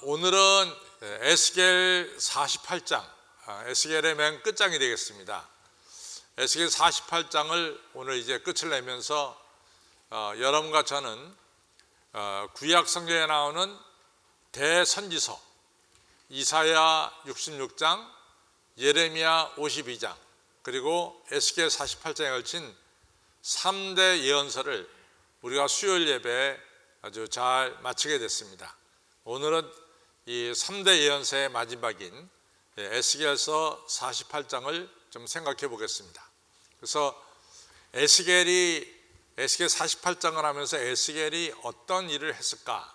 오늘은 에스겔 48장, 에스겔의 맨 끝장이 되겠습니다. 에스겔 48장을 오늘 이제 끝을 내면서 여러분과 저는 구약 성경에 나오는 대선지서 이사야 66장, 예레미야 52장, 그리고 에스겔 48장에 걸친 3대 예언서를 우리가 수요일 예배에 아주 잘 마치게 됐습니다. 오늘은 이 3대 예언서의 마지막인 에스겔서 48장을 좀 생각해 보겠습니다. 그래서 에스겔 48장을 하면서 에스겔이 어떤 일을 했을까,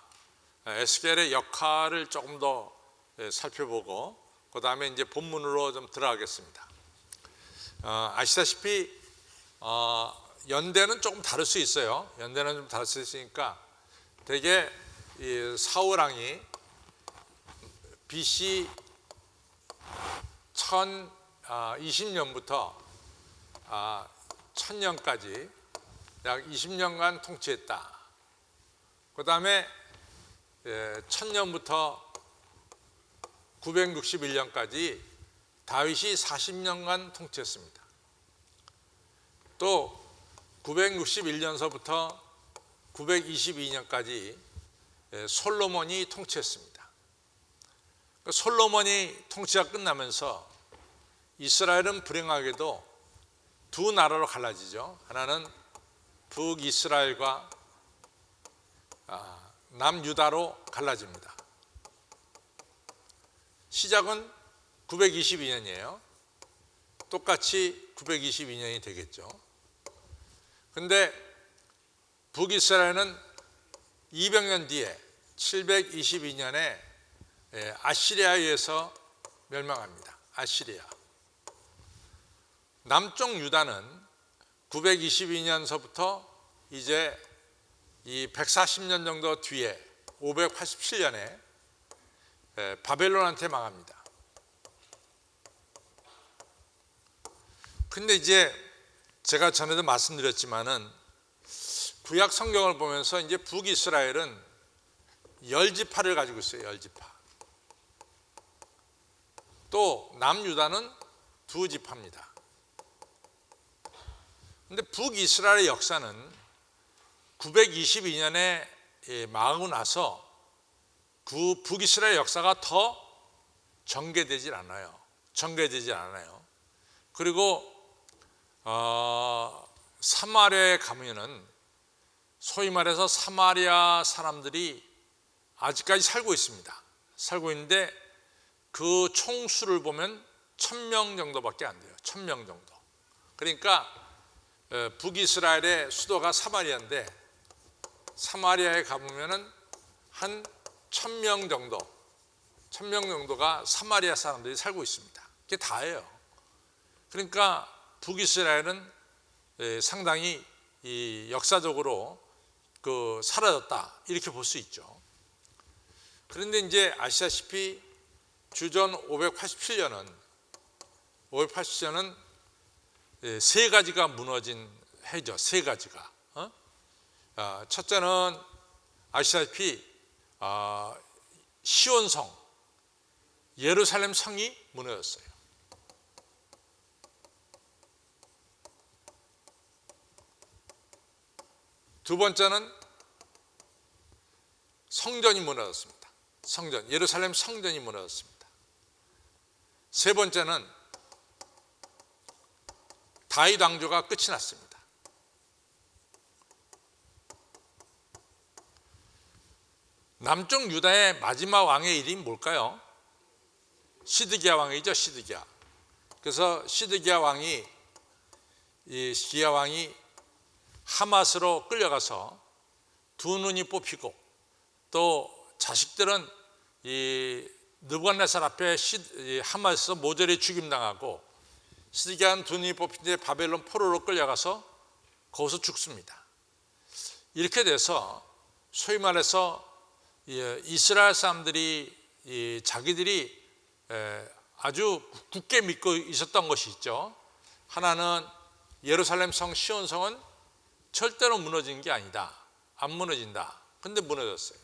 에스겔의 역할을 조금 더 살펴보고 그 다음에 이제 본문으로 좀 들어가겠습니다. 아시다시피 연대는 조금 다를 수 있어요. 연대는 좀 다를 수 있으니까 대개 이 사울왕이 BC 1020년부터 1000년까지 약 20년간 통치했다. 그 다음에 1000년부터 961년까지 다윗이 40년간 통치했습니다. 또 961년서부터 922년까지 솔로몬이 통치했습니다. 솔로몬이 통치가 끝나면서 이스라엘은 불행하게도 두 나라로 갈라지죠. 하나는 북이스라엘과 남유다로 갈라집니다. 시작은 922년이에요. 똑같이 922년이 되겠죠. 근데 북이스라엘은 200년 뒤에 722년에 아시리아에 의해서 멸망합니다. 아시리아. 남쪽 유다는 922년서부터 이제 이 140년 정도 뒤에 587년에 바벨론한테 망합니다. 근데 이제 제가 전에도 말씀드렸지만은 구약 성경을 보면서 이제 북이스라엘은 10지파를 가지고 있어요. 10지파. 또 남유다는 2지파입니다. 근데 북이스라엘의 역사는 922년에 망하고 나서 그 북이스라엘 역사가 더 전개되질 않아요. 그리고 사마리아에 가면은 소위 말해서 사마리아 사람들이 아직까지 살고 있습니다. 살고 있는데 그 총수를 보면 1000명 정도밖에 안 돼요. 1000명 정도. 그러니까 북이스라엘의 수도가 사마리아인데 사마리아에 가보면은 한 1000명 정도가 사마리아 사람들이 살고 있습니다. 그게 다예요. 그러니까 북이스라엘은 상당히 이 역사적으로 사라졌다 이렇게 볼 수 있죠. 그런데 이제 아시다시피 주전 587년은 세 가지가 무너진 해죠. 세 가지가. 첫째는 아시다시피 시온성, 예루살렘 성이 무너졌어요. 두 번째는 성전이 무너졌습니다. 예루살렘 성전이 무너졌습니다. 세 번째는 다윗 왕조가 끝이 났습니다. 남쪽 유다의 마지막 왕의 이름이 뭘까요? 시드기야 왕이죠. 시드기야. 그래서 시드기야 왕이 하맛으로 끌려가서 두 눈이 뽑히고 또 자식들은 이 느부갓네살 앞에 하맛에서 모조리 죽임당하고 시드기야는 두 눈이 뽑힌 뒤에 바벨론 포로로 끌려가서 거기서 죽습니다. 이렇게 돼서 소위 말해서 이스라엘 사람들이 자기들이 아주 굳게 믿고 있었던 것이 있죠. 하나는 예루살렘 성 시온성은 절대로 무너지는 게 아니다. 안 무너진다. 근데 무너졌어요.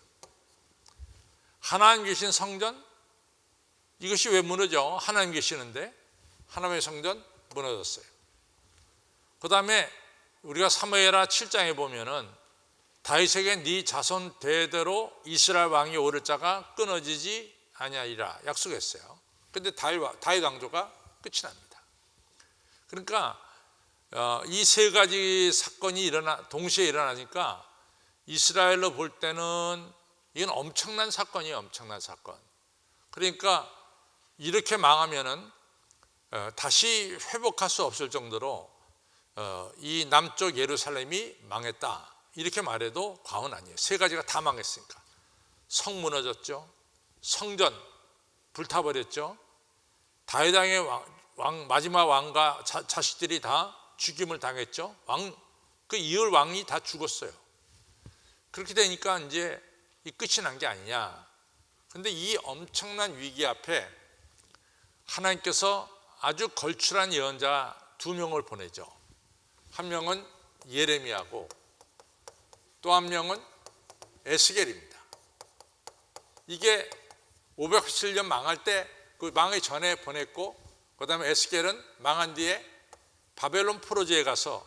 하나님 계신 성전, 이것이 왜 무너져? 하나님 계시는데 하나님의 성전 무너졌어요. 그 다음에 우리가 사무엘하 7장에 보면은 다윗에게 네 자손 대대로 이스라엘 왕이 오를 자가 끊어지지 아니하리라 약속했어요. 그런데 다윗 왕조가 끝이 납니다. 그러니까 이 세 가지 사건이 동시에 일어나니까 이스라엘로 볼 때는 이건 엄청난 사건이에요. 엄청난 사건. 그러니까 이렇게 망하면은 다시 회복할 수 없을 정도로 이 남쪽 예루살렘이 망했다, 이렇게 말해도 과언 아니에요. 세 가지가 다 망했으니까. 성 무너졌죠. 성전 불타버렸죠. 다윗 왕의 마지막 왕과 자식들이 다 죽임을 당했죠. 그 이을 왕이 다 죽었어요. 그렇게 되니까 이제 이 끝이 난 게 아니냐. 그런데 이 엄청난 위기 앞에 하나님께서 아주 걸출한 예언자 2명을 보내죠. 한 명은 예레미야고 또 한 명은 에스겔입니다. 이게 587년 망할 때, 그 망하기 전에 보냈고, 그 다음에 에스겔은 망한 뒤에 바벨론 포로지에 가서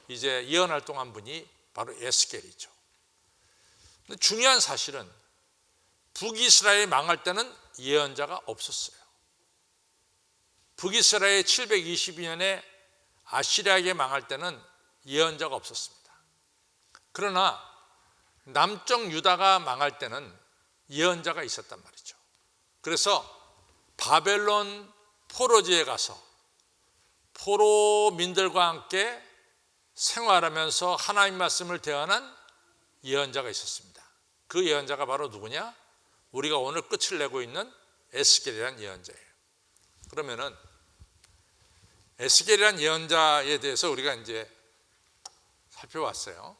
이제 예언 활동한 분이 바로 에스겔이죠. 근데 중요한 사실은 북이스라엘이 망할 때는 예언자가 없었어요. 북이스라엘 722년에 아시리아에게 망할 때는 예언자가 없었습니다. 그러나 남쪽 유다가 망할 때는 예언자가 있었단 말이죠. 그래서 바벨론 포로지에 가서 포로민들과 함께 생활하면서 하나님 말씀을 대언한 예언자가 있었습니다. 그 예언자가 바로 누구냐? 우리가 오늘 끝을 내고 있는 에스겔이라는 예언자예요. 그러면은 에스겔이라는 예언자에 대해서 우리가 이제 살펴봤어요.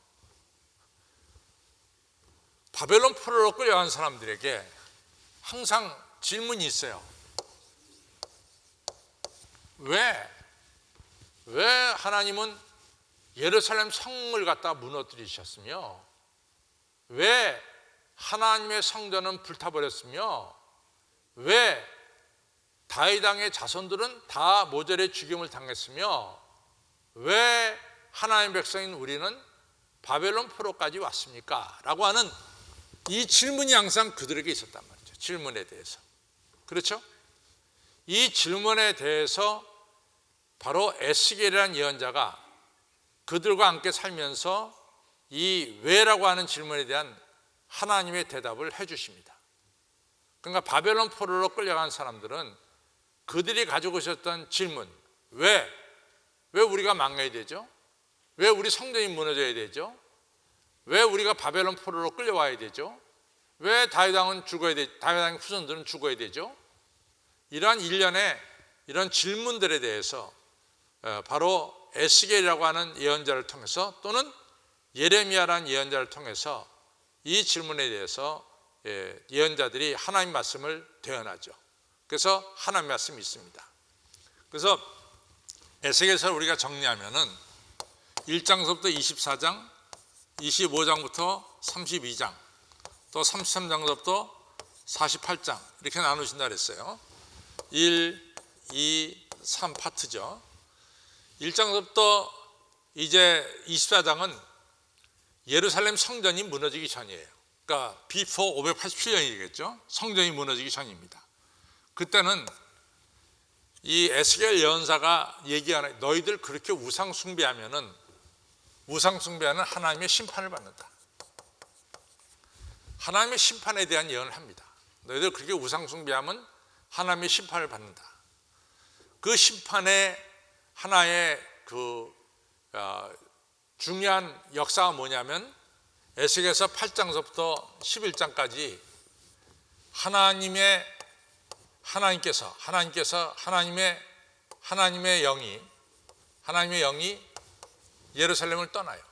바벨론 포로로 끌려간 사람들에게 항상 질문이 있어요. 왜 하나님은 예루살렘 성을 갖다 무너뜨리셨으며, 왜 하나님의 성전은 불타버렸으며, 왜 다윗 왕의 자손들은 다 모절의 죽임을 당했으며, 왜 하나님의 백성인 우리는 바벨론 포로까지 왔습니까? 라고 하는 이 질문이 항상 그들에게 있었단 말이죠. 질문에 대해서. 그렇죠? 이 질문에 대해서 바로 에스겔이라는 예언자가 그들과 함께 살면서 이 왜라고 하는 질문에 대한 하나님의 대답을 해 주십니다. 그러니까 바벨론 포로로 끌려간 사람들은 그들이 가지고 있었던 질문, 왜 우리가 망해야 되죠? 왜 우리 성전이 무너져야 되죠? 왜 우리가 바벨론 포로로 끌려와야 되죠? 왜 다윗 왕은 죽어야 되죠? 다윗 왕의 후손들은 죽어야 되죠? 이러한 일련의 이런 질문들에 대해서 바로 에스겔이라고 하는 예언자를 통해서 또는 예레미야라는 예언자를 통해서 이 질문에 대해서 예언자들이 하나님 말씀을 대언하죠. 그래서 하나님 말씀이 있습니다. 그래서 에스겔서를 우리가 정리하면은 1장서부터 24장, 25장부터 32장, 또 33장서부터 48장 이렇게 나누신다 그랬어요. 1, 2, 3 파트죠. 1장서부터 이제 24장은 예루살렘 성전이 무너지기 전이에요. 그러니까 before 587년이겠죠. 성전이 무너지기 전입니다. 그때는 이 에스겔 예언사가 얘기하는, 너희들 그렇게 우상 숭배하면은 우상 숭배하는 하나님의 심판을 받는다. 하나님의 심판에 대한 예언을 합니다. 너희들 그렇게 우상 숭배하면 하나님의 심판을 받는다. 그 심판의 하나의 중요한 역사가 뭐냐면 에스겔서 8장서부터 11장까지 하나님께서 하나님의 영이 예루살렘을 떠나요.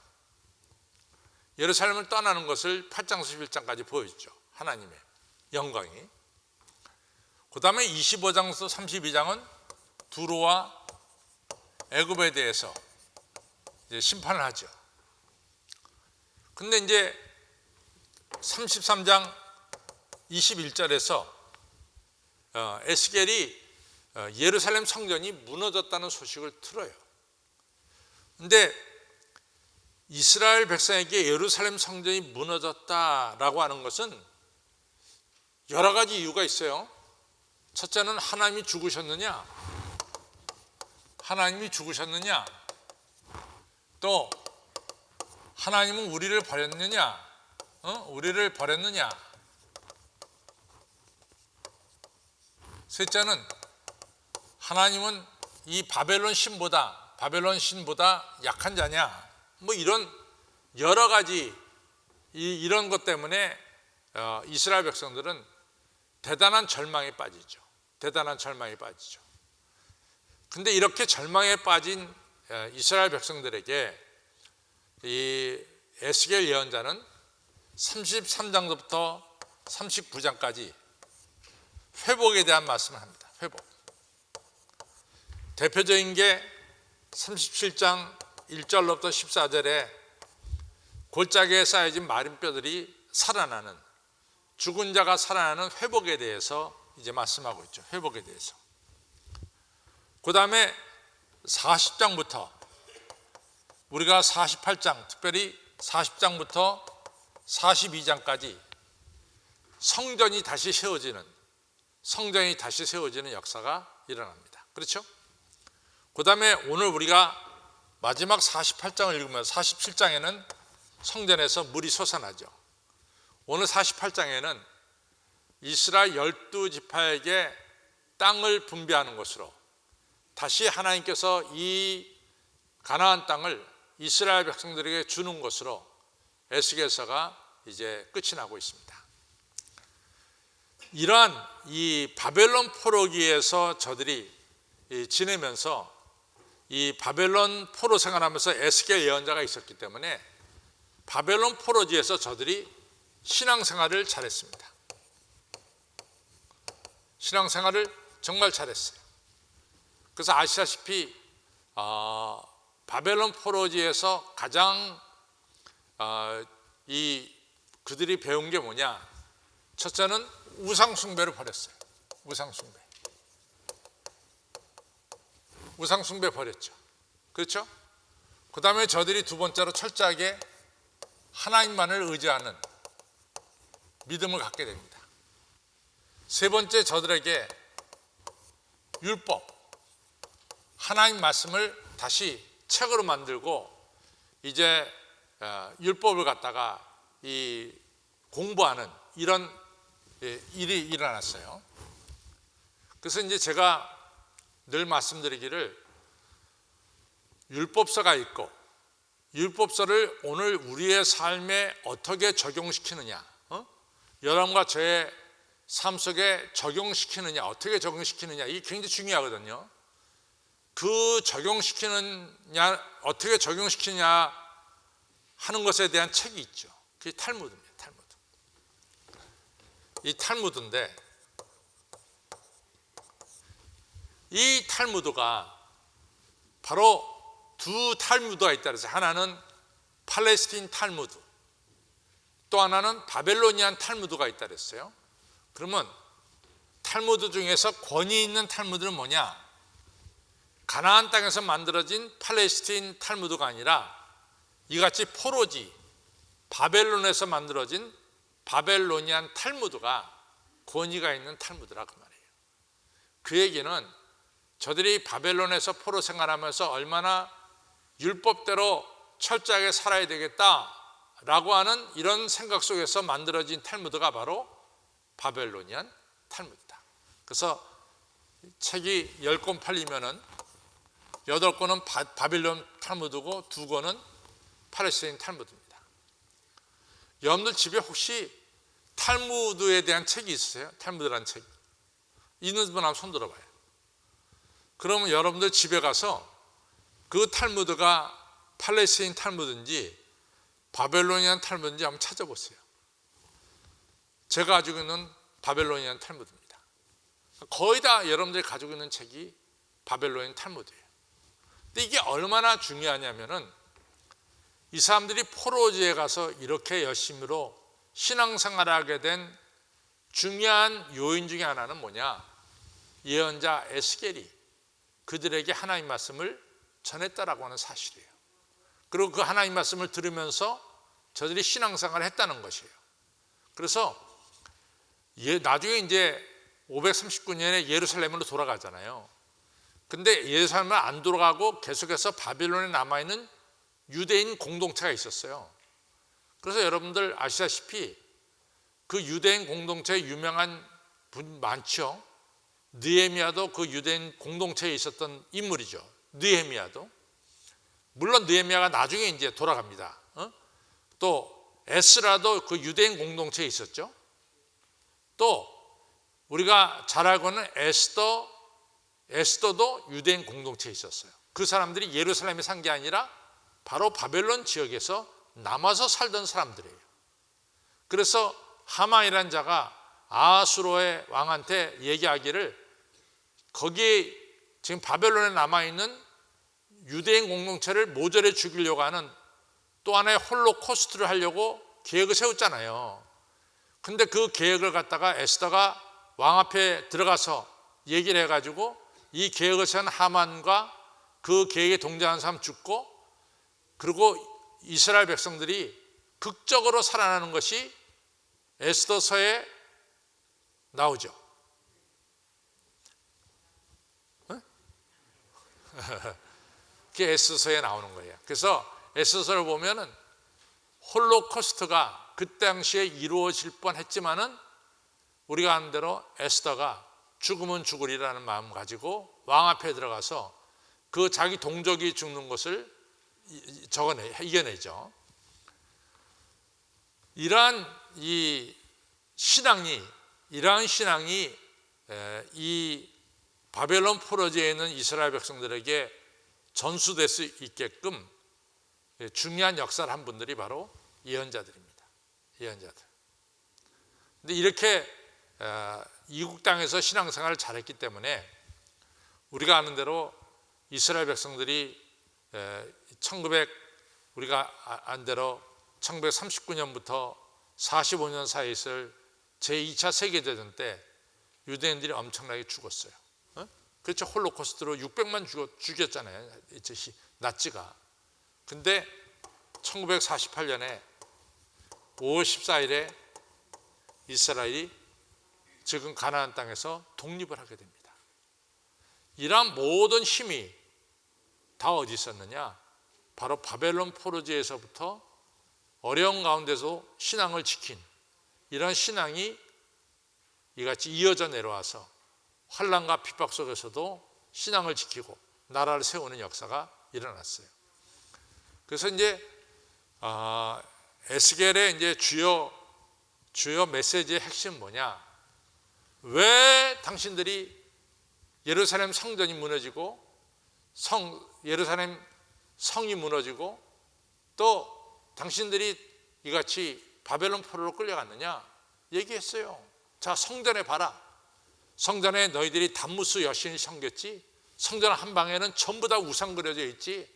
예루살렘을 떠나는 것을 8장서 11장까지 보여주죠. 하나님의 영광이. 그 다음에 25장서 32장은 두로와 애굽에 대해서 이제 심판을 하죠. 근데 이제 33장 21절에서 에스겔이 예루살렘 성전이 무너졌다는 소식을 들어요. 근데 이스라엘 백성에게 예루살렘 성전이 무너졌다라고 하는 것은 여러 가지 이유가 있어요. 첫째는 하나님이 죽으셨느냐? 하나님이 죽으셨느냐? 또 하나님은 우리를 버렸느냐? 우리를 버렸느냐? 셋째는 하나님은 이 바벨론 신보다 약한 자냐? 뭐 이런 여러 가지 이런 것 때문에 이스라엘 백성들은 대단한 절망에 빠지죠. 근데 이렇게 절망에 빠진 이스라엘 백성들에게 이 에스겔 예언자는 33장부터 39장까지 회복에 대한 말씀을 합니다. 회복. 대표적인 게 37장 1절로부터 14절에 골짜기에 쌓여진 마른 뼈들이 살아나는, 죽은 자가 살아나는 회복에 대해서 이제 말씀하고 있죠. 회복에 대해서. 그 다음에 40장부터 우리가 48장, 특별히 40장부터 42장까지 성전이 다시 세워지는 역사가 일어납니다. 그렇죠? 그 다음에 오늘 우리가 마지막 48장을 읽으면 47장에는 성전에서 물이 솟아나죠. 오늘 48장에는 이스라엘 12지파에게 땅을 분배하는 것으로 다시 하나님께서 이 가나안 땅을 이스라엘 백성들에게 주는 것으로 에스겔서가 이제 끝이 나고 있습니다. 이러한 이 바벨론 포로기에서 저들이 지내면서 이 바벨론 포로 생활하면서 에스겔 예언자가 있었기 때문에 바벨론 포로지에서 저들이 신앙생활을 잘했습니다. 신앙생활을 정말 잘했어요. 그래서 아시다시피 바벨론 포로지에서 가장 그들이 배운 게 뭐냐? 첫째는 우상숭배를 버렸어요. 우상숭배 버렸죠. 그렇죠? 그 다음에 저들이 두 번째로 철저하게 하나님만을 의지하는 믿음을 갖게 됩니다. 세 번째, 저들에게 율법, 하나님 말씀을 다시 책으로 만들고 이제 율법을 갖다가 공부하는 이런 일이 일어났어요. 그래서 이제 제가 늘 말씀드리기를, 율법서가 있고 율법서를 오늘 우리의 삶에 어떻게 적용시키느냐, 여러분과 저의 삶 속에 적용시키느냐, 어떻게 적용시키느냐, 이게 굉장히 중요하거든요. 그 어떻게 적용시키느냐 하는 것에 대한 책이 있죠. 그게 탈무드입니다. 이 탈무드인데, 이 탈무드가 바로 두 탈무드가 있다 그래서 하나는 팔레스틴 탈무드, 또 하나는 바벨로니안 탈무드가 있다 그랬어요. 그러면 탈무드 중에서 권위 있는 탈무드는 뭐냐? 가나안 땅에서 만들어진 팔레스틴 탈무드가 아니라 이같이 포로지 바벨론에서 만들어진 바벨로니안 탈무드가 권위가 있는 탈무드라고 말해요. 그 얘기는 저들이 바벨론에서 포로 생활하면서 얼마나 율법대로 철저하게 살아야 되겠다라고 하는 이런 생각 속에서 만들어진 탈무드가 바로 바벨로니안 탈무드다. 그래서 책이 10권 팔리면은 8권은 바벨론 탈무드고 2권은 팔레스타인 탈무드입니다. 여러분들 집에 혹시 탈무드에 대한 책이 있으세요? 탈무드라는 책이 있는 분 한번 손 들어봐요. 그러면 여러분들 집에 가서 그 탈무드가 팔레스타인 탈무드인지 바벨로니안 탈무드인지 한번 찾아보세요. 제가 가지고 있는 바벨로니안 탈무드입니다. 거의 다 여러분들이 가지고 있는 책이 바벨로니안 탈무드예요. 근데 이게 얼마나 중요하냐면은 이 사람들이 포로지에 가서 이렇게 열심히로 신앙생활을 하게 된 중요한 요인 중에 하나는 뭐냐? 예언자 에스겔이 그들에게 하나님 말씀을 전했다라고 하는 사실이에요. 그리고 그 하나님 말씀을 들으면서 저들이 신앙생활을 했다는 것이에요. 그래서 나중에 이제 539년에 예루살렘으로 돌아가잖아요. 근데 예루살렘을 안 돌아가고 계속해서 바벨론에 남아있는 유대인 공동체가 있었어요. 그래서 여러분들 아시다시피 그 유대인 공동체에 유명한 분 많죠. 느헤미야도 그 유대인 공동체에 있었던 인물이죠. 느헤미야도. 물론 느헤미야가 나중에 이제 돌아갑니다. 또 에스라도 그 유대인 공동체에 있었죠. 또 우리가 잘 알고 있는 에스더도 유대인 공동체에 있었어요. 그 사람들이 예루살렘에 산 게 아니라 바로 바벨론 지역에서 남아서 살던 사람들이에요. 그래서 하만이라는 자가 아하수로의 왕한테 얘기하기를 거기에 지금 바벨론에 남아있는 유대인 공동체를 모조리 죽이려고 하는 또 하나의 홀로코스트를 하려고 계획을 세웠잖아요. 근데 그 계획을 갖다가 에스더가 왕 앞에 들어가서 얘기를 해가지고 이 계획을 세운 하만과 그 계획에 동조한 사람 죽고, 그리고 이스라엘 백성들이 극적으로 살아나는 것이 에스더서에 나오죠. 그게 에스더서에 나오는 거예요. 그래서 에스더서를 보면은 홀로코스트가 그 당시에 이루어질 뻔했지만은 우리가 아는 대로 에스더가 죽으면 죽으리라는 마음 가지고 왕 앞에 들어가서 그 자기 동족이 죽는 것을 이겨내죠. 이러한 신앙이 이 바벨론 포로지에 있는 이스라엘 백성들에게 전수될 수 있게끔 중요한 역사를 한 분들이 바로 예언자들입니다. 예언자들. 근데 이렇게 이국 땅에서 신앙생활을 잘했기 때문에 우리가 아는 대로 이스라엘 백성들이 우리가 아는 대로 1939년부터 45년 사이에 있을 제2차 세계대전 때 유대인들이 엄청나게 죽었어요. 그렇죠. 홀로코스트로 600만 죽였잖아요. 나치가. 근데 1948년에 5월 14일에 이스라엘이 지금 가나안 땅에서 독립을 하게 됩니다. 이러한 모든 힘이 다 어디 있었느냐? 바로 바벨론 포로지에서부터 어려운 가운데서 신앙을 지킨 이런 신앙이 이같이 이어져 내려와서 환난과 핍박 속에서도 신앙을 지키고 나라를 세우는 역사가 일어났어요. 그래서 이제 에스겔의 이제 주요 메시지의 핵심은 뭐냐? 왜 당신들이 예루살렘 성전이 무너지고 예루살렘 성이 무너지고 또 당신들이 이같이 바벨론 포로로 끌려갔느냐? 얘기했어요. 자, 성전에 봐라. 성전에 너희들이 단무스 여신이 섬겼지. 성전 한 방에는 전부 다 우상 그려져 있지.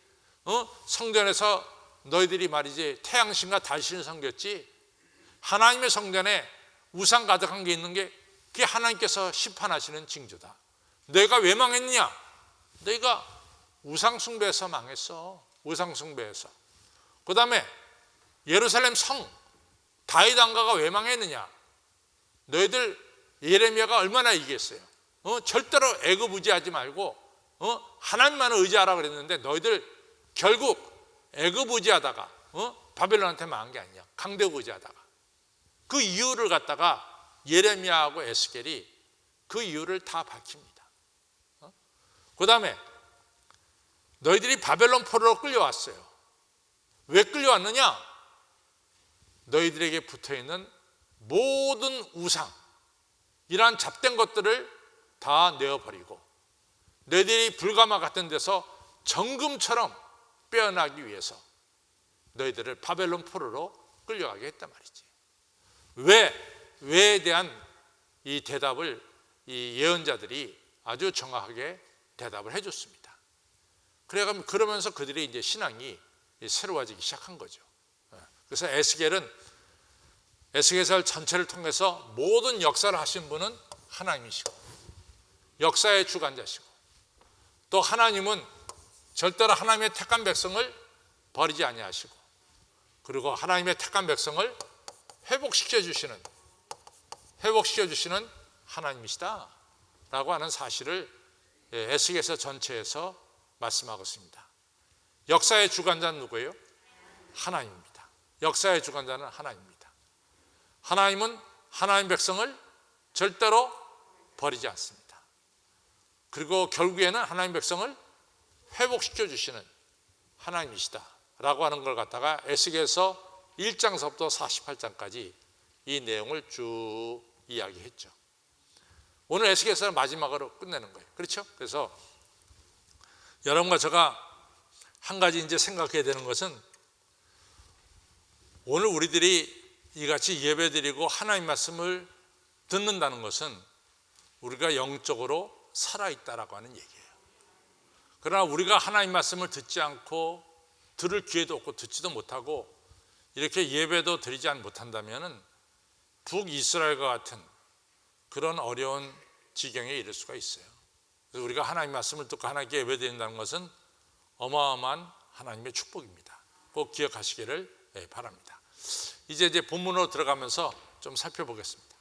성전에서 너희들이 말이지 태양신과 달신을 섬겼지. 하나님의 성전에 우상 가득한 게 있는 게 그게 하나님께서 심판하시는 징조다. 너희가 왜 망했느냐? 너희가 우상 숭배에서 망했어. 우상 숭배에서. 그 다음에 예루살렘 성 다윗 왕가가 왜 망했느냐? 너희들 예레미야가 얼마나 얘기했어요. 절대로 애굽 의지하지 말고 하나님만을 의지하라 그랬는데 너희들 결국 애굽 의지하다가 바벨론한테 망한 게 아니냐. 강대국 의지하다가. 그 이유를 갖다가 예레미야하고 에스겔이 그 이유를 다 밝힙니다. 그 다음에 너희들이 바벨론 포로로 끌려왔어요. 왜 끌려왔느냐? 너희들에게 붙어있는 모든 우상, 이러한 잡된 것들을 다 내어버리고 너희들이 불가마 같은 데서 정금처럼 빼어나기 위해서 너희들을 바벨론 포로로 끌려가게 했단 말이지. 왜에 대한 이 대답을 이 예언자들이 아주 정확하게 대답을 해줬습니다. 그러면서 그들의 이제 신앙이 새로워지기 시작한 거죠. 그래서 에스겔서 전체를 통해서 모든 역사를 하신 분은 하나님이시고 역사의 주관자시고 또 하나님은 절대로 하나님의 택한 백성을 버리지 아니하시고 그리고 하나님의 택한 백성을 회복시켜 주시는 하나님이시다 라고 하는 사실을 에스겔서 전체에서 말씀하고 있습니다. 역사의 주관자는 누구예요? 하나님입니다. 역사의 주관자는 하나님입니다. 하나님은 하나님 백성을 절대로 버리지 않습니다. 그리고 결국에는 하나님 백성을 회복시켜 주시는 하나님이시다 라고 하는 걸 갖다가 에스겔서 1장서부터 48장까지 이 내용을 쭉 이야기했죠. 오늘 에스겔서는 마지막으로 끝내는 거예요. 그렇죠? 그래서 여러분과 제가 한 가지 이제 생각해야 되는 것은 오늘 우리들이 이같이 예배드리고 하나님 말씀을 듣는다는 것은 우리가 영적으로 살아있다라고 하는 얘기예요. 그러나 우리가 하나님 말씀을 듣지 않고 들을 기회도 없고 듣지도 못하고 이렇게 예배도 드리지 못한다면 북이스라엘과 같은 그런 어려운 지경에 이를 수가 있어요. 그래서 우리가 하나님 말씀을 듣고 하나님께 예배드린다는 것은 어마어마한 하나님의 축복입니다. 꼭 기억하시기를 바랍니다. 이제 본문으로 들어가면서 좀 살펴보겠습니다.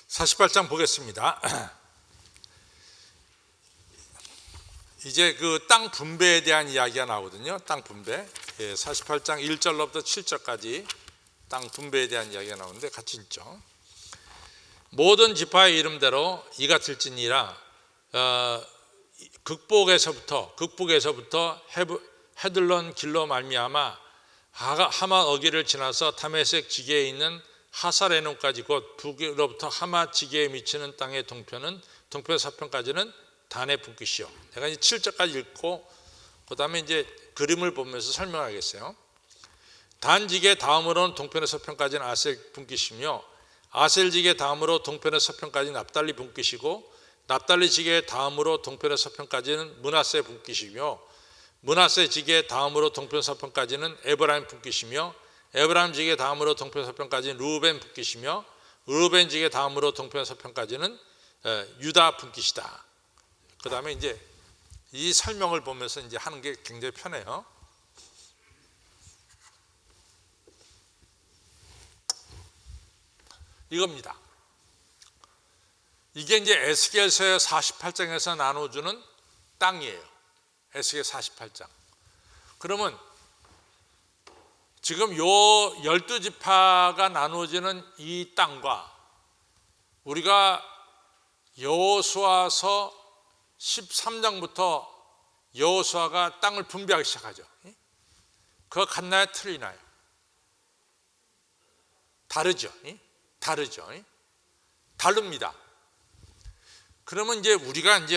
(48장) 보겠습니다. 이제 그 땅 분배에 대한 이야기가 나오거든요. 땅 분배. 48장 1절로부터 7절까지 땅 분배에 대한 이야기가 나오는데 같이 읽죠. 모든 지파의 이름대로 이가 들지니라. 북에서부터 헤들론 길로 말미암아 하맛 어기를 지나서 다메섹 지게에 있는 하사레논까지 곧 북으로부터 하맛 지게에 미치는 땅의 동편 서편까지는 단의 분깃이요. 내가 이제 7절까지 읽고 그 다음에 이제 그림을 보면서 설명하겠어요. 단 지게 다음으로는 동편의 서편까지는 아셀 분깃이며 아셀 지게 다음으로 동편의 서편까지는 납달리 분깃이고 납달리 지게 다음으로 동편의 서편까지는 므낫세 분깃이며 므낫세 지게 다음으로 동편 서편까지는 에브라임 분깃이며 에브라임 지게 다음으로 동편 서편까지는 르우벤 분깃이며 르우벤 지게 다음으로 동편 서편까지는 유다 분깃이다. 그 다음에 이제 이 설명을 보면서 이제 하는 게 굉장히 편해요. 이겁니다. 이게 이제 에스겔서의 48장에서 나눠주는 땅이에요. 에스겔 48장. 그러면 지금 요 12지파가 나누어지는 이 땅과 우리가 여호수아서 13장부터 여호수아가 땅을 분배하기 시작하죠. 그거 같나요? 틀리나요? 다르죠. 다릅니다. 그러면 이제 우리가 이제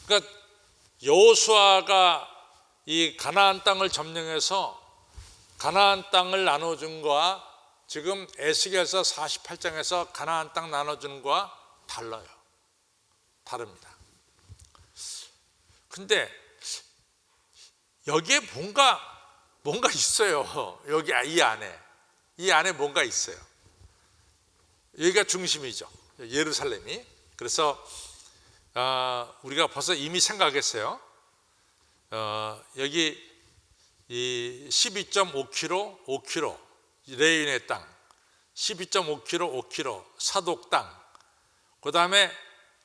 그러니까 여호수아가 이 가나안 땅을 점령해서 가나안 땅을 나눠준 거와 지금 에스겔서 48장에서 가나안 땅 나눠주는 거와 달라요. 다릅니다. 근데 여기에 뭔가 있어요. 여기 이 안에 뭔가 있어요. 여기가 중심이죠. 예루살렘이. 그래서 우리가 벌써 이미 생각했어요. 여기 이 12.5km, 5km 레인의 땅, 12.5km, 5km 사독 땅, 그 다음에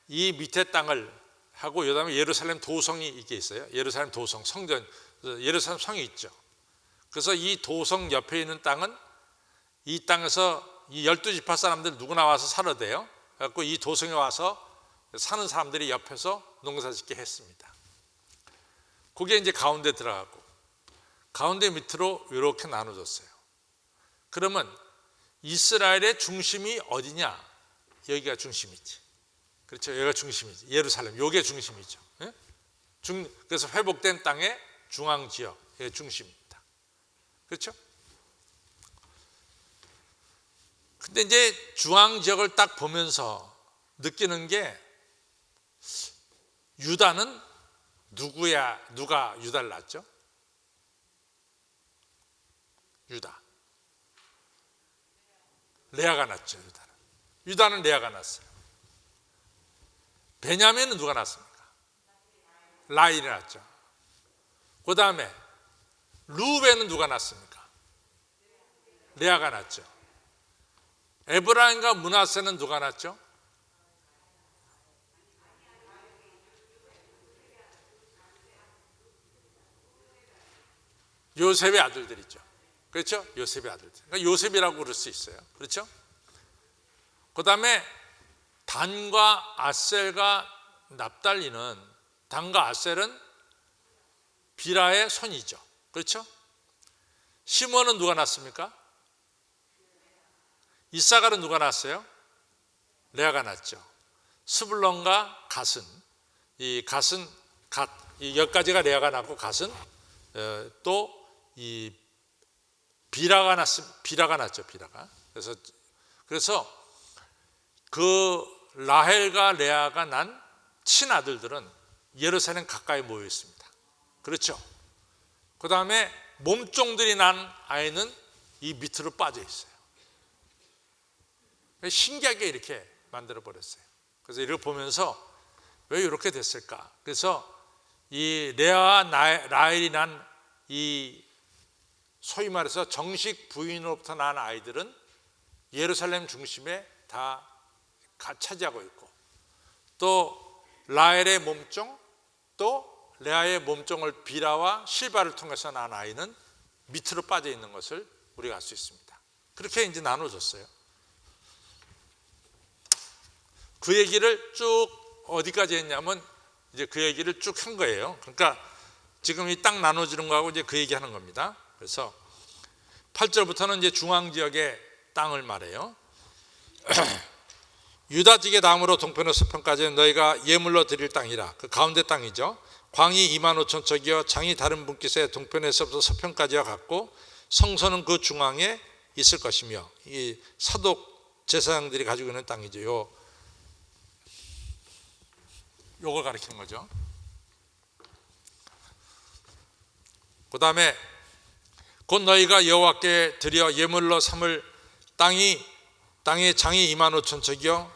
이 밑에 땅을 하고 그 다음에 예루살렘 도성이 이게 있어요. 예루살렘 도성, 성전, 예루살렘 성이 있죠. 그래서 이 도성 옆에 있는 땅은 이 땅에서 이 12지파 사람들 누구나 와서 살아도 돼요. 그래서 이 도성에 와서 사는 사람들이 옆에서 농사 짓게 했습니다. 그게 이제 가운데 들어가고 가운데 밑으로 이렇게 나눠졌어요. 그러면 이스라엘의 중심이 어디냐? 여기가 중심이지. 그렇죠? 여기가 중심이지. 예루살렘, 여기가 중심이죠. 그래서 회복된 땅의 중앙 지역, 여기 중심입니다. 그렇죠? 근데 이제 중앙 지역을 딱 보면서 느끼는 게 유다는 누가 유다를 낳았죠? 유다. 레아가 낳았죠. 유다는 레아가 낳았어요. 베냐민은 누가 낳았습니까? 라헬이 낳았죠. 그 다음에 루벤은 누가 낳았습니까? 레아가 낳았죠. 에브라임과 므낫세는 누가 낳았죠? 요셉의 아들들이죠. 그렇죠? 요셉의 아들들. 그러니까 요셉이라고 부를 수 있어요. 그렇죠? 그 다음에 단과 아셀과 납달리는, 단과 아셀은 비라의 손이죠. 그렇죠? 시므온은 누가 낳았습니까? 이사갈은 누가 낳았어요? 레아가 낳았죠. 스불론과 갓은, 이 여기까지가 레아가 낳고 갓은 또 이 비라가 낳았죠. 그래서 그 라헬과 레아가 난 친아들들은 예루살렘 가까이 모여 있습니다. 그렇죠? 그 다음에 몸종들이 난 아이는 이 밑으로 빠져 있어요. 신기하게 이렇게 만들어 버렸어요. 그래서 이걸 보면서 왜 이렇게 됐을까? 그래서 이 레아와 라헬이 난 이 소위 말해서 정식 부인으로부터 난 아이들은 예루살렘 중심에 다 차지하고 있고, 또 라헬의 몸종, 또 레아의 몸종을 비라와 실바를 통해서 난 아이는 밑으로 빠져 있는 것을 우리가 알 수 있습니다. 그렇게 이제 나눠졌어요. 그 얘기를 쭉 어디까지 했냐면 이제 그 얘기를 쭉 한 거예요. 그러니까 지금 이 땅 나눠지는 거하고 이제 그 얘기하는 겁니다. 그래서 8절부터는 이제 중앙 지역의 땅을 말해요. 유다 지게 남으로 동편의 서편까지는 너희가 예물로 드릴 땅이라. 그 가운데 땅이죠. 광이 25,000척이요 장이 다른 분깃에 동편에서부터 서편까지와 같고 성소는 그 중앙에 있을 것이며, 이 사독 제사장들이 가지고 있는 땅이죠. 요걸 가리키는 거죠. 그 다음에 곧 너희가 여호와께 드려 예물로 삼을 땅의 장이 25,000척이요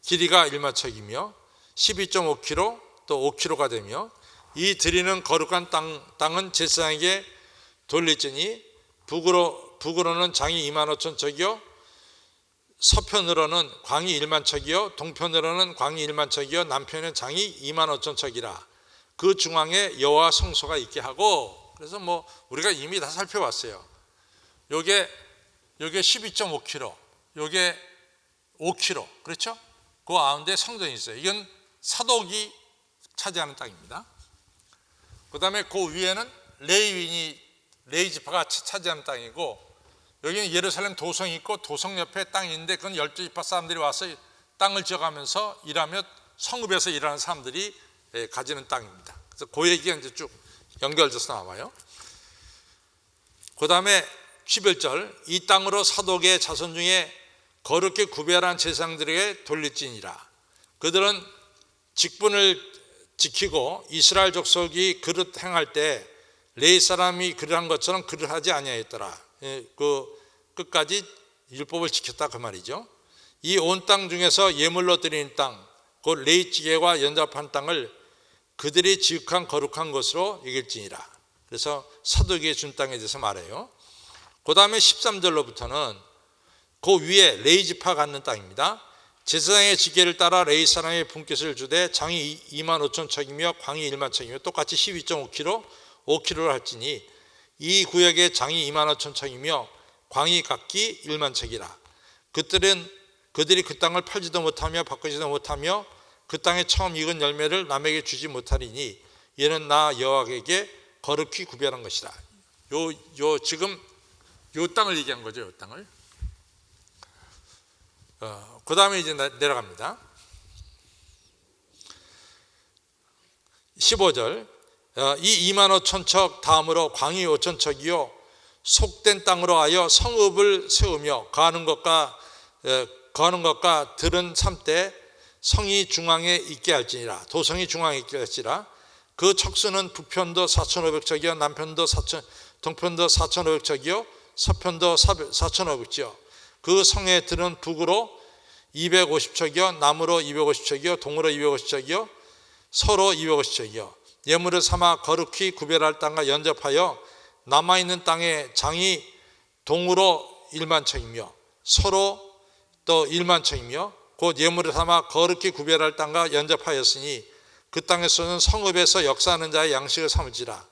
길이가 1만척이며 12.5km 또 5km가 되며, 이 드리는 거룩한 땅은 제사장에게 돌릴지니 북으로는 장이 25,000척이요 서편으로는 광이 1만척이요 동편으로는 광이 1만척이요 남편은 장이 25,000척이라. 그 중앙에 여호와 성소가 있게 하고. 그래서 뭐 우리가 이미 다 살펴봤어요. 요게 12.5km, 요게 5km, 그렇죠? 그 가운데 성전이 있어요. 이건 사독이 차지하는 땅입니다. 그 다음에 그 위에는 레위 지파가 차지하는 땅이고, 여기는 예루살렘 도성이 있고 도성 옆에 땅이 있는데 그건 12지파 사람들이 와서 땅을 지어가면서 일하며 성읍에서 일하는 사람들이 가지는 땅입니다. 그래서 그 얘기가 이제 쭉 연결돼서 나와요. 그 다음에 11절, 이 땅으로 사독의 자손 중에 거룩히 구별한 제사장들에게 돌릴지니라. 그들은 직분을 지키고 이스라엘 족속이 그릇 행할 때 레위 사람이 그릇한 것처럼 그릇하지 아니하였더라. 그 끝까지 율법을 지켰다 그 말이죠. 이 온 땅 중에서 예물로 드리는 땅, 곧 레위 지게와 연잡한 땅을 그들이 지극한 거룩한 것으로 여길지니라. 그래서 사독에게 준 땅에 대해서 말해요. 그 다음에 13절로부터는 그 위에 레위 지파 갖는 땅입니다. 제사장의 지게를 따라 레위 사람의 분깃을 주되 장이 25,000척이며 광이 1만척이며 똑같이 12.5km, 5km를 할지니 이 구역의 장이 25,000척이며 광이 각기 1만척이라. 그들이 그 땅을 팔지도 못하며 바꾸지도 못하며 그 땅에 처음 익은 열매를 남에게 주지 못하리니 이는 나 여호와에게 거룩히 구별한 것이라. 지금 요 땅을 얘기한 거죠. 요 땅을. 그 다음에 이제 내려갑니다. 15절, 이 25,000척 다음으로 광이 5,000척이요 속된 땅으로 하여 성읍을 세우며 거하는 것과 들은 삼때 성이 중앙에 있게 할지니라. 도성이 중앙에 있게 할지라. 그 척수는 북편도 4,500척이요 남편도 동편도 4,500척이요 서편도 4,500척이요 그 성의 들은 북으로 250척이요 남으로 250척이요 동으로 250척이요 서로 250척이요 예물을 삼아 거룩히 구별할 땅과 연접하여 남아있는 땅의 장이 동으로 1만 척이며 서로 또 1만 척이며 곧 예물을 삼아 거룩히 구별할 땅과 연접하였으니 그 땅에서는 성읍에서 역사하는 자의 양식을 삼을지라.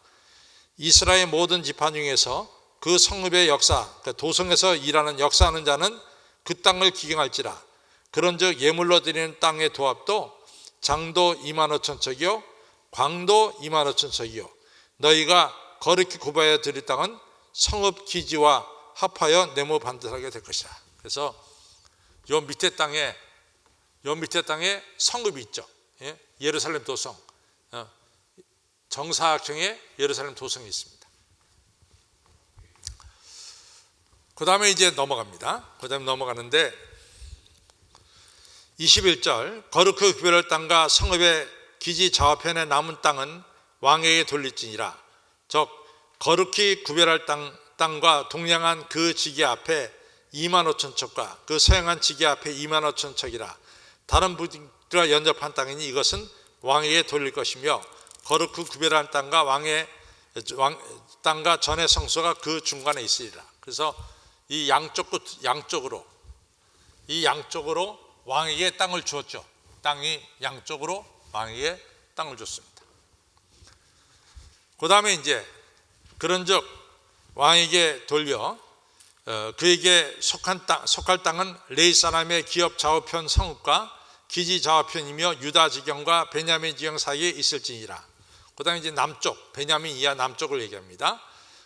이스라엘 모든 지파 중에서 그 성읍의 역사, 도성에서 일하는 역사하는 자는 그 땅을 기경할지라. 그런즉 예물로 드리는 땅의 도합도 장도 25,000척이요 광도 25,000척이요 너희가 거룩히 구별하여 드릴 땅은 성읍 기지와 합하여 네모 반듯하게 될 것이라. 그래서 요 밑에 땅에 성읍이 있죠. 예루살렘 도성, 정사각형의 예루살렘 도성이 있습니다. 그 다음에 이제 넘어갑니다. 그 다음에 넘어가는데 21절 거룩히 구별할 땅과 성읍의 기지 좌우편에 남은 땅은 왕에게 돌릴지니라. 즉 거룩히 구별할 땅과 동량한 그 지기 앞에 25,000척과 그 서양한 지기 앞에 25,000척이라. 다른 부들과 연접한 땅이니 이것은 왕에게 돌릴 것이며 거룩히 구별한 땅과 땅과 전의 성소가 그 중간에 있으리라. 그래서 이 양쪽으로 왕에게 땅을 주었죠. 땅이 양쪽으로 왕에게 땅을 줬습니다. 그 다음에 이제 그런즉 왕에게 돌려 그에게 속할 땅은 레위 사람의 기업 좌우편 성읍과 기지 좌우편이며 유다 지경과 베냐민 지경 사이에 있을지니라. 그 다음에 이제 남쪽, 베냐민 이하 남쪽을 얘기합니다.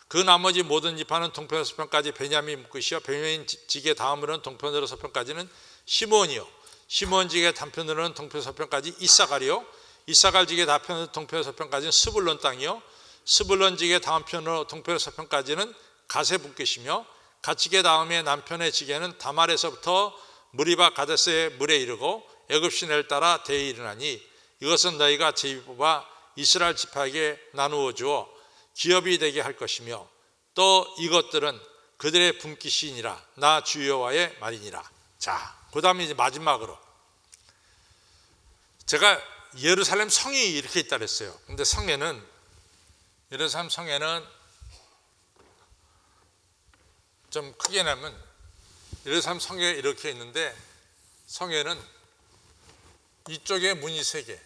그 나머지 모든 지파는 동편 서편까지 베냐민 묶으시어 베냐민 지계 다음으로는 동편으로 서편까지는 시몬이요 시몬 지계 단편으로는 동편 서편까지 이사갈이요 이사갈 지계 다편으로 동편 서편까지는 스불론 땅이요 스불론 지계 다음편으로 동편 서편까지는 가세 묶으시며 가치계 다음에 남편의 지계는 다말에서부터 무리바 가데스의 물에 이르고 애굽 시내를 따라 대에 이르나니 이것은 너희가 제비 뽑아 이스라엘 지파에게 나누어 주어 기업이 되게 할 것이며 또 이것들은 그들의 분깃이니라. 나 주 여호와의 말이니라. 자, 그 다음에 이제 마지막으로 제가 예루살렘 성이 이렇게 있다 그랬어요. 근데 예루살렘 성에는 좀 크게 나면 예루살렘 성에 이렇게 있는데 성에는 이쪽에 문이 3개,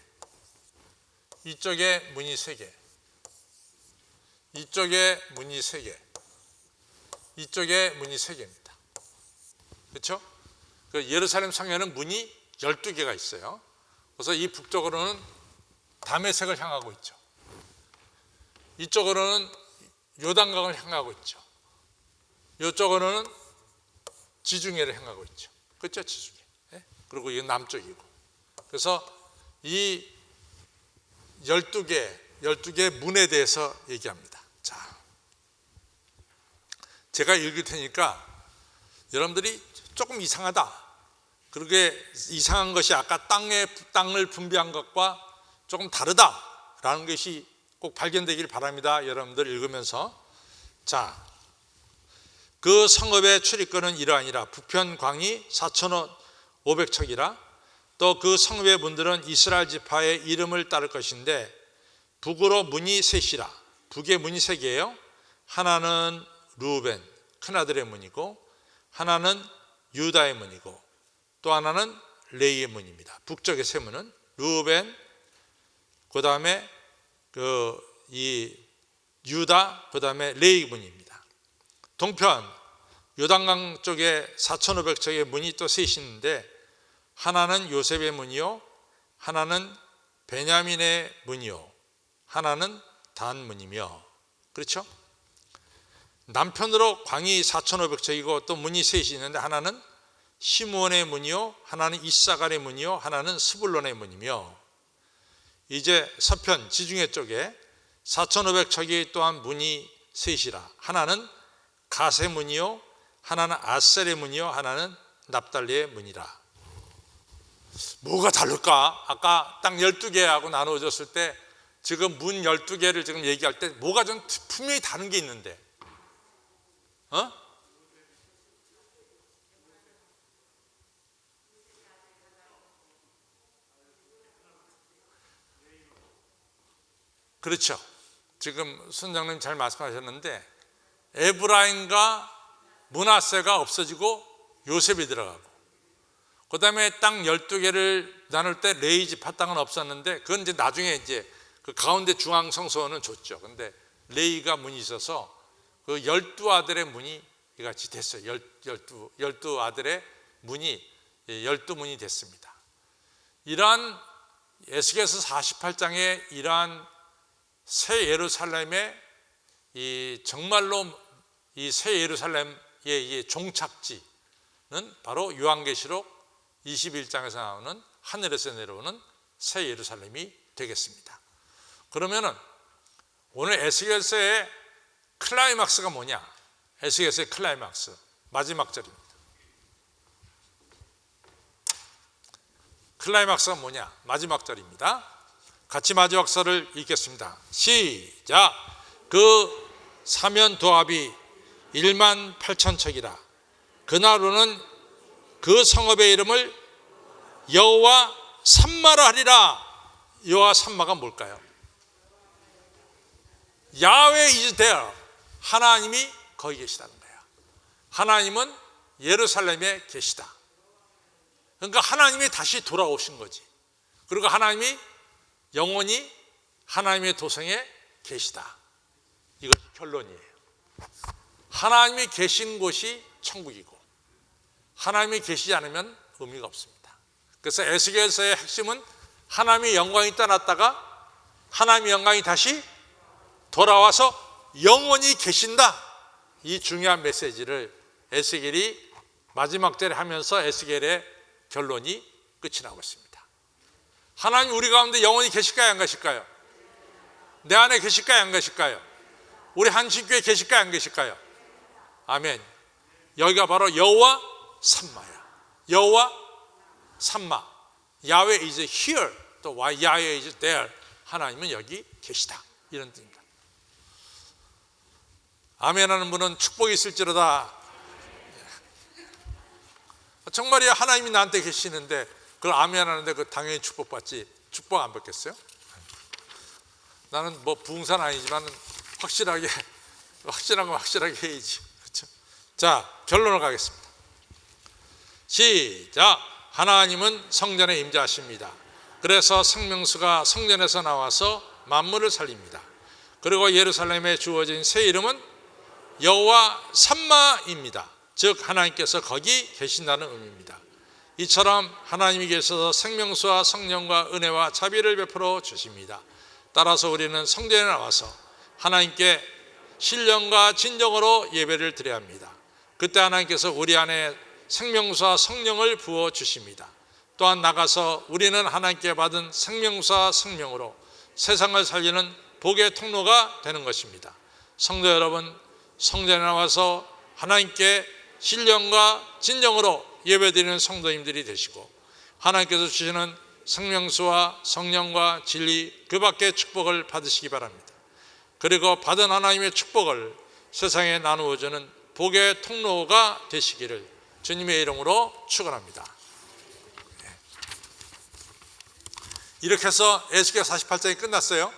이쪽에 문이 3개, 이쪽에 문이 3개, 이쪽에 문이 3개입니다. 그렇죠? 예루살렘 성에는 문이 12개가 있어요. 그래서 이 북쪽으로는 다메섹을 향하고 있죠. 이쪽으로는 요단강을 향하고 있죠. 이쪽으로는 지중해를 향하고 있죠. 그렇죠? 지중해. 그리고 이게 남쪽이고. 그래서 이 12개 문에 대해서 얘기합니다. 자, 제가 읽을 테니까 여러분들이 조금 이상하다. 그렇게 이상한 것이 아까 땅을 분배한 것과 조금 다르다라는 것이 꼭 발견되길 바랍니다. 여러분들 읽으면서. 자, 그 성읍의 출입구는 이러하니라. 북편 광이 4,500척이라. 또 그 성읍의 문들은 이스라엘 지파의 이름을 따를 것인데 북으로 문이 3이라. 북의 문이 3개예요. 하나는 르우벤 큰아들의 문이고 하나는 유다의 문이고 또 하나는 레이의 문입니다. 북쪽의 3문은 르우벤, 그 다음에 이 유다, 그 다음에 레이 문입니다. 동편 요단강 쪽에 4,500척의 문이 또 3이 있는데 하나는 요셉의 문이요, 하나는 베냐민의 문이요, 하나는 단 문이며. 그렇죠? 남편으로 광이 4,500척이고 또 문이 3이 있는데 하나는 시므온의 문이요, 하나는 이사갈의 문이요, 하나는 스불론의 문이며. 이제 서편 지중해 쪽에 4,500척이 또한 문이 3이라. 하나는 가세 문이요, 하나는 아셀의 문이요, 하나는 납달리의 문이라. 뭐가 다를까? 아까 땅 12개하고 나누어졌을 때 지금 문 12개를 지금 얘기할 때 뭐가 좀 분명히 다른 게 있는데, 그렇죠. 지금 선장님 잘 말씀하셨는데 에브라임과 므낫세가 없어지고 요셉이 들어가고, 그 다음에 땅 12개를 나눌 때 레위 지파 땅은 없었는데 그건 이제 나중에 이제 그 가운데 중앙 성소원은 줬죠. 근데 레위가 문이 있어서 그 12아들의 문이 이같이 됐어요. 12 아들의 문이 12문이 됐습니다. 이러한 에스겔서 48장의 이러한 새 예루살렘의 이 정말로 이 새 예루살렘의 이 종착지는 바로 요한계시록 21장에서 나오는 하늘에서 내려오는 새 예루살렘이 되겠습니다. 그러면은 오늘 에스겔서의 클라이막스가 뭐냐? 에스겔서의 클라이막스 마지막 절입니다. 클라이막스가 뭐냐? 마지막 절입니다. 같이 마지막 절을 읽겠습니다. 시작. 그 사면 도합이 1만 8천 척이라. 그날로는 그 성읍의 이름을 여호와 삼마라 하리라. 여호와 삼마가 뭘까요? 야훼 is there. 하나님이 거기 계시다는 거예요. 하나님은 예루살렘에 계시다. 그러니까 하나님이 다시 돌아오신 거지. 그리고 하나님이 영원히 하나님의 도성에 계시다. 이것이 결론이에요. 하나님이 계신 곳이 천국이고 하나님이 계시지 않으면 의미가 없습니다. 그래서 에스겔서의 핵심은 하나님의 영광이 떠났다가 하나님의 영광이 다시 돌아와서 영원히 계신다. 이 중요한 메시지를 에스겔이 마지막 절에 하면서 에스겔의 결론이 끝이 나고 있습니다. 하나님 우리 가운데 영원히 계실까요? 안 계실까요? 내 안에 계실까요? 안 계실까요? 우리 한신교회 계실까요? 안 계실까요? 아멘. 여기가 바로 여호와 삼마야. 여호와 삼마. 야훼 is here. 또 야훼 is there. 하나님은 여기 계시다. 이런 뜻입니다. 아멘 하는 분은 축복이 있을지로다. 정말이야. 하나님이 나한테 계시는데 그걸 아멘 하는데 그 당연히 축복받지. 축복 안 받겠어요? 나는 뭐 부흥사는 아니지만 확실한 거 확실하게 해야지. 그렇죠? 자, 결론을 가겠습니다. 시작. 하나님은 성전에 임재하십니다. 그래서 생명수가 성전에서 나와서 만물을 살립니다. 그리고 예루살렘에 주어진 새 이름은 여호와 삼마입니다. 즉 하나님께서 거기 계신다는 의미입니다. 이처럼 하나님이 계셔서 생명수와 성령과 은혜와 자비를 베풀어 주십니다. 따라서 우리는 성전에 나와서 하나님께 신령과 진정으로 예배를 드려야 합니다. 그때 하나님께서 우리 안에 생명수와 성령을 부어 주십니다. 또한 나가서 우리는 하나님께 받은 생명수와 성령으로 세상을 살리는 복의 통로가 되는 것입니다. 성도 여러분, 성전에 나와서 하나님께 신령과 진정으로 예배드리는 성도님들이 되시고 하나님께서 주시는 생명수와 성령과 진리 그 밖의 축복을 받으시기 바랍니다. 그리고 받은 하나님의 축복을 세상에 나누어주는 복의 통로가 되시기를 주님의 이름으로 축원합니다. 이렇게 해서 에스겔 48장이 끝났어요.